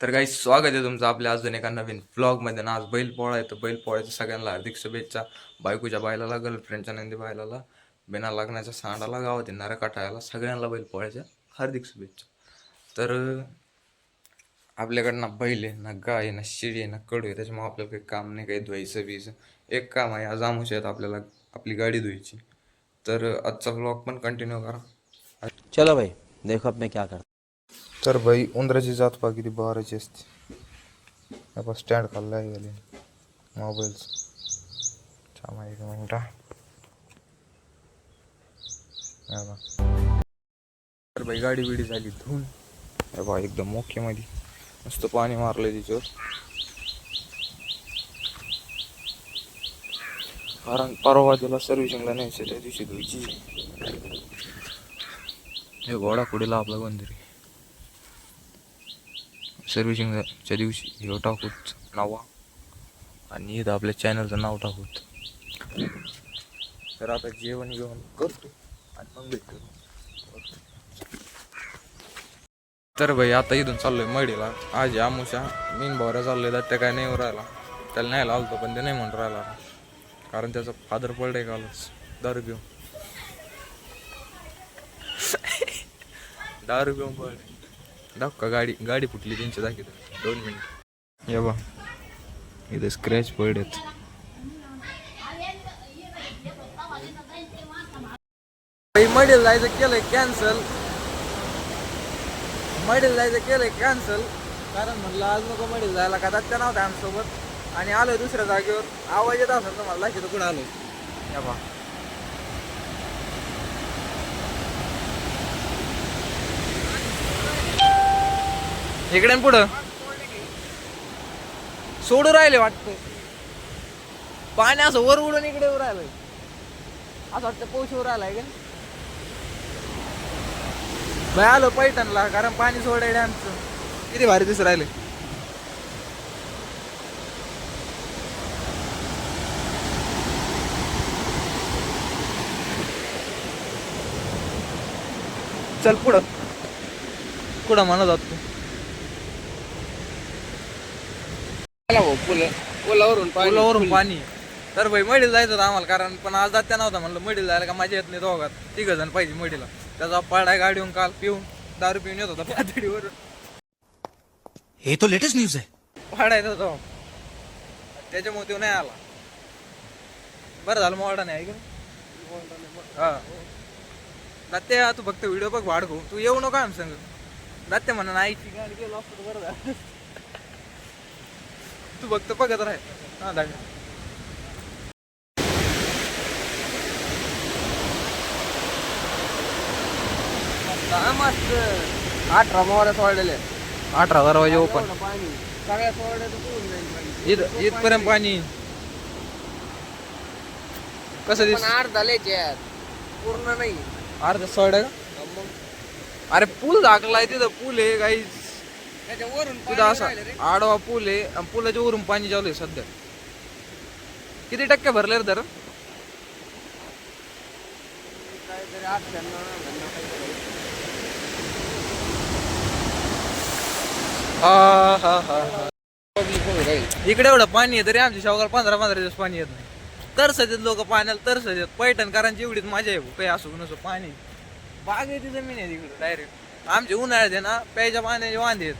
तर काही स्वागत आहे तुमचं आपल्या अजून एका नवीन व्लॉगमध्ये ना. आज बैलपोळा आहे तर बैलपोळ्याच्या सगळ्यांना हार्दिक शुभेच्छा. बायकोच्या बायलाला, गर्लफ्रेंडच्या नंदी बायलाला, बिना लग्नाच्या सांडाला, गावात येणाऱ्या कटाळ्याला सगळ्यांना बैलपोळ्याच्या हार्दिक शुभेच्छा. तर आपल्याकडं ना बैल आहे ना, गाय आहे ना, शिडी आहे ना, कडू आहे, त्याच्यामुळे आपल्याला काही काम नाही, काही धुवायचं बीचं. एक काम आहे, आज आमुष आहेत आपल्याला आपली गाडी धुवायची. तर आजचा व्लॉग पण कंटिन्यू करा. चलो भाई देखो अब मैं क्या करता तर भाई उंदराची जात पहा किती बहाराची असते. आपण स्टँड खाल्ला गेले मोबाईलचं. थांबा एक मिनिट. तर भाई गाडी बिडी झाली धुवून. अरे बा एकदम ओके मध्ये मस्त पाणी मारलंय तिच्यावर. कारण परवा तिला सर्व्हिसिंगला न्यायचं, त्या दिवशी धुवायची. हे घोडा कुडीला आपला कोणतरी सर्व्हिसिंगच्या दिवशी हे टाकूत नावा आणि इथं आपल्या चॅनलचं नाव टाकूत. तर आता जेवण घेऊन करतो आणि मग भेटतो. तर भाई आता इथून चाललोय मडीला. आज आमुषा मीन भावऱ्या चाललोय तर त्या काय नाही राहिला. त्याला न्यायला आलतो पण ते नाही म्हणून राहिला, कारण त्याचा फादर पडले कालच दारू घेऊन. दारू घेऊन पडले. दाखव गाडी गाडी फुटली त्यांच्या दाखी 2 मिनिट. ये बा इथे स्क्रॅच पडलेत. मडीला जायचं केलंय कॅन्सल. कारण म्हणलं आज नको मडीला जायला, का त्या नव्हत्या आमच्यासोबत आणि आलोय दुसऱ्या जागेवर. आवाज येत असेल तर मला दाखवतो कुठं आलोय. या बा इकडे पुढं सोडू राहिले वाटतं. पाणी असं वर उडून इकडे वर राहिलंय, असं वाटतं पोशवर आलाय का. बाय आलो पैठणला, कारण पाणी सोडायला आमचं. किती भारी दिसू राहिले. चल पुढं कुठं म्हणत होत तू. पुलावरून पाणी. तर भाई मडीला जायचं होतं आम्हाला, कारण पण आज जात्या नव्हता. म्हणलं मडीला जायला का मजा येत नाही, दोघात 3 जण पाहिजे मडीला. त्याचा पाडाय गाडीहून काल पिऊन दारू पिऊन येत होता पातळीवर. ये तो लेटेस्ट न्यूज है. पाडायचा होता त्याच्यामुळे तो नाही आला. बरं झालं मोडा नाही ऐक. हा दात्या तू फक्त व्हिडिओ बघ वाढ. तू येऊ नका आम संग. दात्या म्हणून आईची गाडी गेलो असतो बरं झालं. तू फक्त बघत राह. हा दादा मस्त 18 मोहऱ्या सोडलेले. 18 दरवाजे ओपन. सगळ्या सोडल्या इथपर्यंत पाणी. कसं दिस अर्धा पूर्ण नाही. अर्ध सोड का. अरे पूल झाकलाय तिथं. पूल आहे काही त्याच्यावरून तिथं असा आडवा पूल आहे आणि पुलाच्या वरून पाणी चालू आहे सध्या. किती टक्के भरले रे तर. काहीतरी 98. इकडे एवढं पाणी आहे तरी आमच्या शावगाला 15 दिवस पाणी येत नाही. तरसत येत लोक पाण्याला, तरसत येत. पैठणकरांची एवढीच मजा आहे काही असू नसो. पाणी बागेची जमीन आहे तिकडे डायरेक्ट. आमचे उन्हाळ्यात आहे ना प्यायच्या पाण्याचे वांदे आहेत.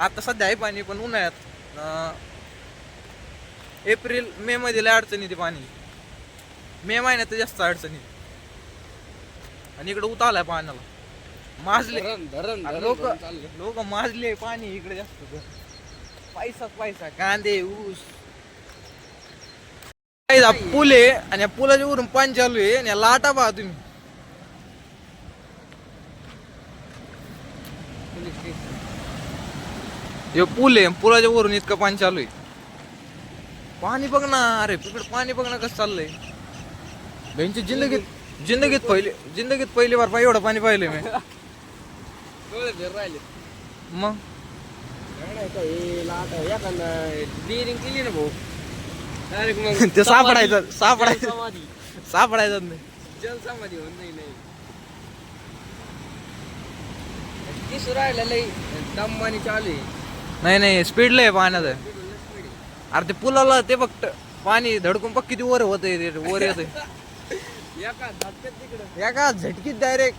आता सध्या आहे पाणी, पण उन्हाळ्यात एप्रिल मे मध्ये लय अडचणी येते पाणी. मे महिन्यात तर जास्त अडचणी. आणि इकडे उतारलाय पाण्याला माजले लोक माजले पाणी इकडे जास्त. पैसा कांदे ऊस. पूल आहे आणि या पुलाच्या वरून पाणी चालू आहे. आणि लाटा पहा तुम्ही. हे पूल आहे, पुलाच्या वरून इतकं पाणी चालू आहे. पाणी बघ ना. अरे तिकडे पाणी बघ ना कसं चाललंय. त्यांची जिंदगीत पहिली बार एवढं पाणी पाहिलंय मी. राहिले मग डिरिंग केली ना भाऊ. डायरेक्ट मग ते सापडायचं नाही. जल समाधी होऊन नाही. दिसू राहिलं लई दममानी चालू आहे. नाही नाही स्पीड लय पाण्यात अरे ते पुलाला ते फक्त पाणी धडकून बघ किती वर होत वर येत एका धक्क्यात तिकडं एका झटकीत डायरेक्ट.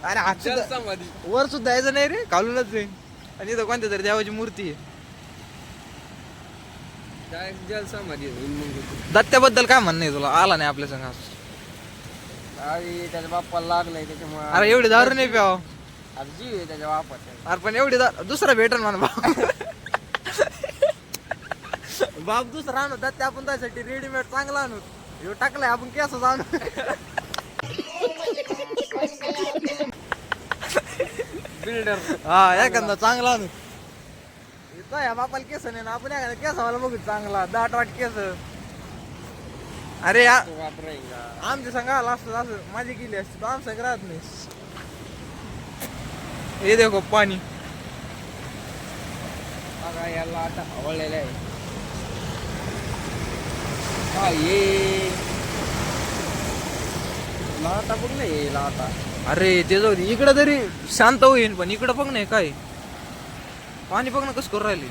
अरे हात सुद्धा जलसमाधी. वर सुद्धा यायचं नाही रे, खालूनच आहे. आणि इथं कोणत्या तरी देवाची मूर्ती आहे. डायरेक्ट जलसमाधी होईल मग. दत्त्याबद्दल काय म्हणणं आहे तुला? आला नाही आपल्या संघ. अरे त्याच्या बाप्पाला लागलाय त्याच्यामुळे. अरे एवढी दारू नाही प्याव. अरे जीव आहे त्याच्या बापाचा. अरे पण एवढी दुसरा भेटल म्हणा बाप. बाप दुसरा आणू दत्त्या आपण त्यासाठी रेडीमेड चांगला आणू. ह्यो टाकलाय आपण केसच आणू. बिल्डर. हा एखादा चांगला आणू. येतो या बापाला केस नाही ना, आपण एखादा केसावाला बघू चांगला दाट वाट केस. अरे या वापरायचा. आमच्या संघ आला असतं असं माझी केली असती, तो आमच्या संघ राहत नाही. हे देखो पाणी. बघा याला आता हवळलेलं आहे. हा ये लाटा बघ ना ये लाटा. अरे ते जाऊ दे, इकडं तरी शांत होईन, पण इकडं बघ नाही काय पाणी बघ ना कसं करून राहिले.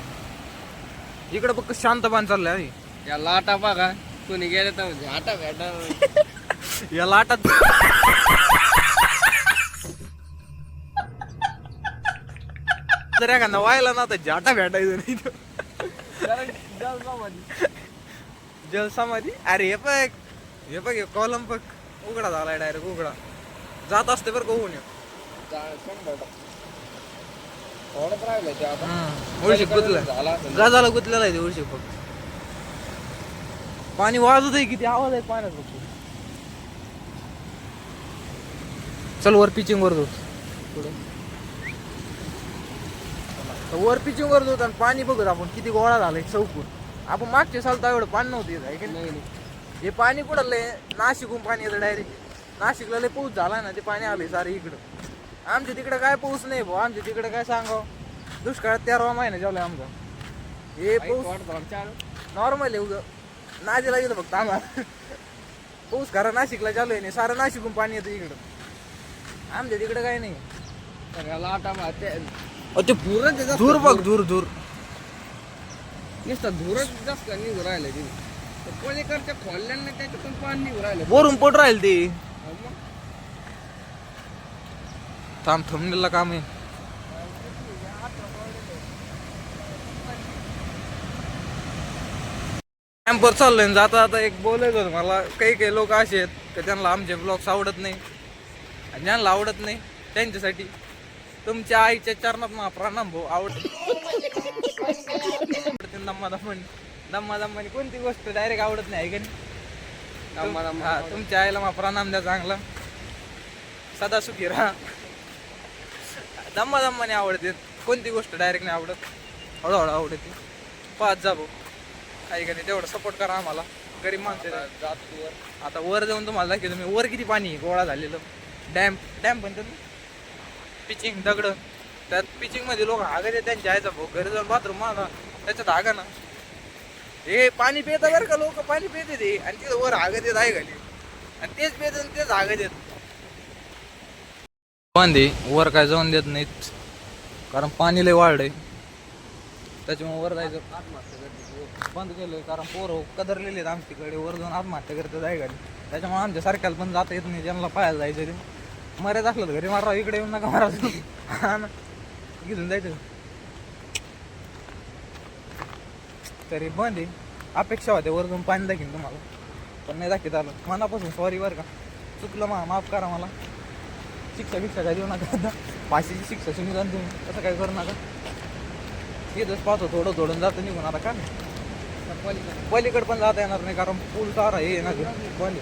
इकडं बघ कसं शांत पाणी चाललंय आहे. या लाटा बघा कोणी गेले तर म्हणजे आता भेटणार. या लाटात जर एखादा व्हायला ना तर जाटा भेटायचं नाही तो. जलसमाधी. अरे हे बघ कॉलम बघ उघडा झालाय डायरेक्ट उघडा. जात असते बरं का होऊन. थोडंच राहिलं ते आता. उळशी गुतलं झाला असेल. गाजाला गुतलेला आहे ते उळशी फक्त. पाणी वाजत आहे किती आवाज आहे पाण्यात फक्त. चल वर पिचिंग वर जाऊ. वर पिचिंग वर जाऊ आणि पाणी बघत आपण किती गोळा झालाय चौकून. आपण मागच्या साल तर एवढं पाणी नव्हतं येत आहे की नाही. हे पाणी कुठं लय नाशिकहून पाणी येतं डायरेक्ट. नाशिकला लय पाऊस झाला ना, ते पाणी आले सारे इकडं. आमच्या तिकडं काय पाऊस नाही भाऊ. आमच्या तिकडं काय सांगावं, दुष्काळात 13वा महिना जेवलाय आमचा. हे पाऊस नॉर्मल आहे उगं नाजीला गेलं फक्त आम्हाला. पाऊस खरा नाशिकला चालू आहे नाही, सारं नाशिकहून पाणी येतं इकडं. आमच्या तिकडं काय नाही. तर लाटा ते पुरं दूर बघ दूर दूर नुसतं धुरच जास्त निघू राहिलं तिथे. पलीकडच्या खोल्यांना त्याच्यातून पाणी निघू राहिलं. वरून पड राहील ते. मग थांब थंबनेलला काम आहे. कॅम्पवर चाललोय आणि जाता जाता एक बोलायचं होतं मला. काही काही लोक असे आहेत की त्यांना आमचे ब्लॉग्स आवडत नाही, आणि ज्यांना आवडत नाही त्यांच्यासाठी तुमच्या आईच्या चरणात मा प्रणाम भाऊ. आवडते दम्मा कोणती गोष्ट डायरेक्ट आवडत नाही आहे का नाही. हा तुमच्या आईला मा प्रणाम द्या चांगला. सदा सुखी राहा. दम्माने आवडते कोणती गोष्ट डायरेक्ट नाही आवडत, हळूहळू आवडते. पाच जा भाऊ काही का नाही, तेवढं सपोर्ट करा आम्हाला गरीब माणसं. आता वर जाऊन तुम्हाला दाखवतो मी वर किती पाणी गोळा झालेलं. डॅम म्हणतात ना, पिचिंग दगड. त्यात पिचिंग मध्ये लोक हागत येत त्यांच्या आयचा भाऊ. घरी जाऊन बाथरूम मागा त्याच्यात हागा ना. हे पाणी पिता बरं का लोक, पाणी पिते ते आणि तिथं वर हागत येत आहे घाली आणि तेच पित आणि तेच हागत येत. बांधे वर काय जाऊन देत नाहीत कारण पाणी लय वाढलंय, त्याच्यामुळे वर जायचं बंद केलंय. कारण पोरं कदरलेले आहेत आमच्याकडे, वर जाऊन आत्महत्या करतात आहे घाली. त्याच्यामुळे आमच्या सारख्याला पण जाता येत नाही. ज्यांना पाहायला जायचं ते मर्याद असलं तर घरी मारा, इकडे येऊन नका मारा. हा ना घेऊन जायचं तरी बंद आहे. अपेक्षा होते वर जाऊन पाणी दाखीन तुम्हाला, पण नाही दाखवत आलं. मनापासून सॉरी बरं का, चुकलं माफ करा मला. शिक्षा काय देऊ नका, फाशीची शिक्षा निदान तुम्ही तसं काय करू नका. इथंच पाहतो थोडं थोडं जातं निघून. आता का पलीकडे पण जाता येणार नाही कारण पूल तार आहे ना पण.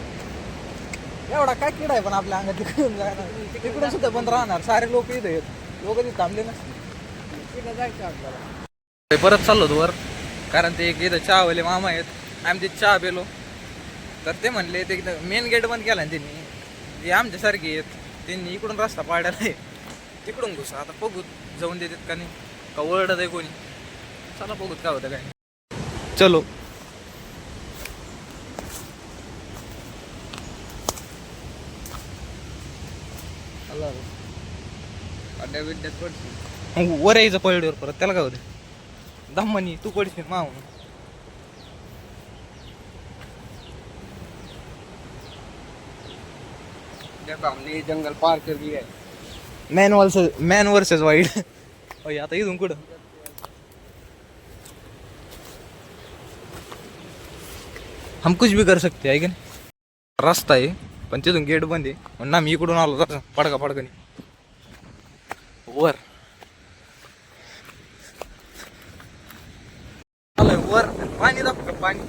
एवढा काय किडा आहे पण आपल्या अंगात तिकडून जाणार, तिकडून सुद्धा बंद राहणार. सारे लोक इथे आहेत, लोक तिथे थांबले नसते. जायचं आपल्याला. परत चाललो वर कारण ते एक इथं चहावाले मामा आहेत. आम्ही तिथे चहा पेलो तर ते म्हणले ते मेन गेट बंद केला ना त्यांनी. जे आमच्यासारखे आहेत त्यांनी इकडून रस्ता पाडायला आहे, तिकडून घुसा. आता बघू जाऊन देतात का नाही, का ओरडत आहे कोणी. चला बघूत काय होतं काय. चलो खड्ड्या बिड्ड्यात पडशील. मग वर यायचं पळडीवर परत त्याला काय होते दम्मानी तू पडशील माव. देखो हमने ये जंगल पार कर लिया है. Man versus wide. आता इथून कुठं हम कुछ भी कर सकते आहे की नाही. रस्ता आहे पण तिथून गेट बंद आहे म्हणून आम्ही इकडून आलो तसं पडका पडकानी वर आलोय वर. पाणी दाखव का पाणी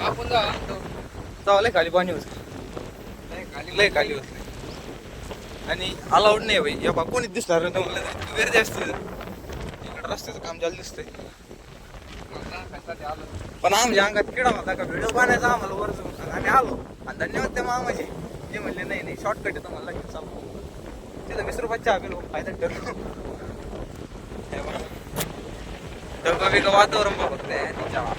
आपण जाऊ चावलंय खाली पाणी होत लय खाली होत आणि अलाउड नाही भाई. या बा कोणीच दिसणार नाही तुम्हाला गर्दी असते इकडं रस्त्याचं काम चालू दिसतंय. पण आमच्या अंगात किडा होता का व्हिडिओ बनायचा आम्हाला वर जाऊन आम्ही आलो आणि धन्यवाद त्या मामाचे जे म्हणले नाही नाही शॉर्टकट येतो मला लगेच चालू तिथं 20 रुपयात चहा पिलो फायदा ठरलो. डबा बिका वातावरण बघतोय चहा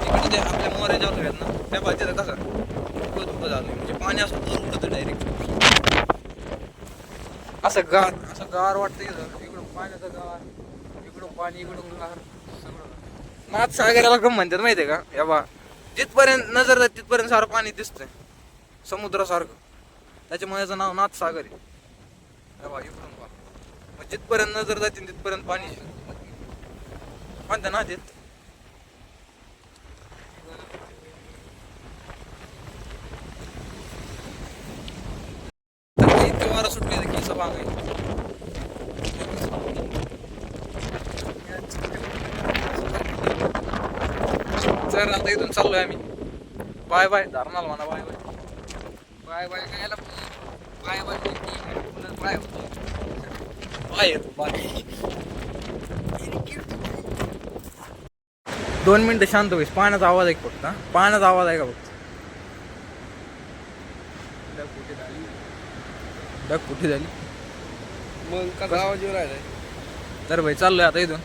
इकडे ते आपल्या मोऱ्या जात आहेत ना त्या बाजूला कसं धुकं झालं म्हणजे पाणी असं वर उडतं डायरेक्ट असं गार वाटतं इकडून पाण्याचं गार इकडून पाणी इकडून गार सगळं. नाथ सागराला कम म्हणतात माहितीये का या बा जिथपर्यंत नजर जात तिथपर्यंत सारं पाणी दिसतंय समुद्रासारखं त्याच्यामुळे याचं नाव नाथ सागर आहे. या बा इकडून पहा मग जिथपर्यंत नजर जाते तिथपर्यंत पाणी म्हणतं ना तिथ इतकं वारा सुटले की सभा तर आता इथून चाललोय आम्ही. बाय बाय धरणाला म्हणा बाय बाय. बाय बाय खायला बाय बाय बाय बाय येतो बाय. 2 मिनिटं शांत होईस. पाण्याचा आवाज ऐक फक्त पाण्याचा आवाज आहे का फक्त डग कुठे झाली मग कसा आवाज येऊ राहिलाय. तर भाई चाललोय आता इथून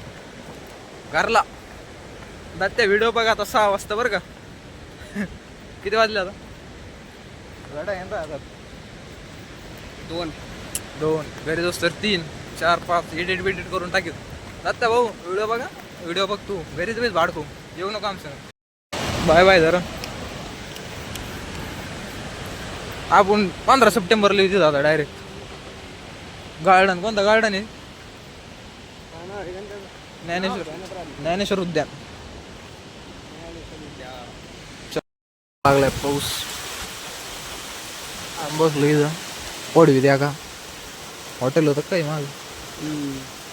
घरला. त्या व्हिडिओ बघा आता 6 वाजता बरं का. किती वाजले आता गाड्या येणार आता 2 घरी दोस्त तर 3 4 5 एडिट बिडिट करून टाकीत. दत्ता भाऊ व्हिडिओ बघा व्हिडिओ बघ तू घरीच बेस भाडकू येऊ नको आमचं. बाय बाय जरा आपण 15 सप्टेंबरला येते दादा डायरेक्ट गार्डन. कोणतं गार्डन आहे ज्ञानेश्वर उद्यान. लागलाय पाऊस बसलो इथं पडवी द्या का हॉटेल होतं काही माग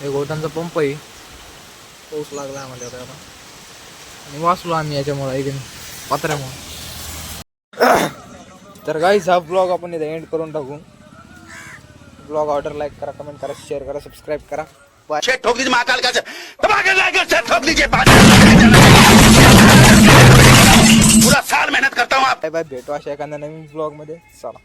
एक होटांचा पंप आहे. पाऊस लागला आम्हाला आता आणि वाचलो आम्ही याच्यामुळे ऐकून पत्र्यामुळे. तर गाईज हा ब्लॉग आपण इथं एंड करून टाकू. ब्लॉग ऑर्डर लाईक करा कमेंट करा शेअर करा सबस्क्राईब करा. ठोक दीजिए महाकाल का ठोक दीजिए पूरा साल मेहनत करता हूँ. बाय बाय भेटू अशा एखाद्या नवीन ब्लॉग मध्ये चला.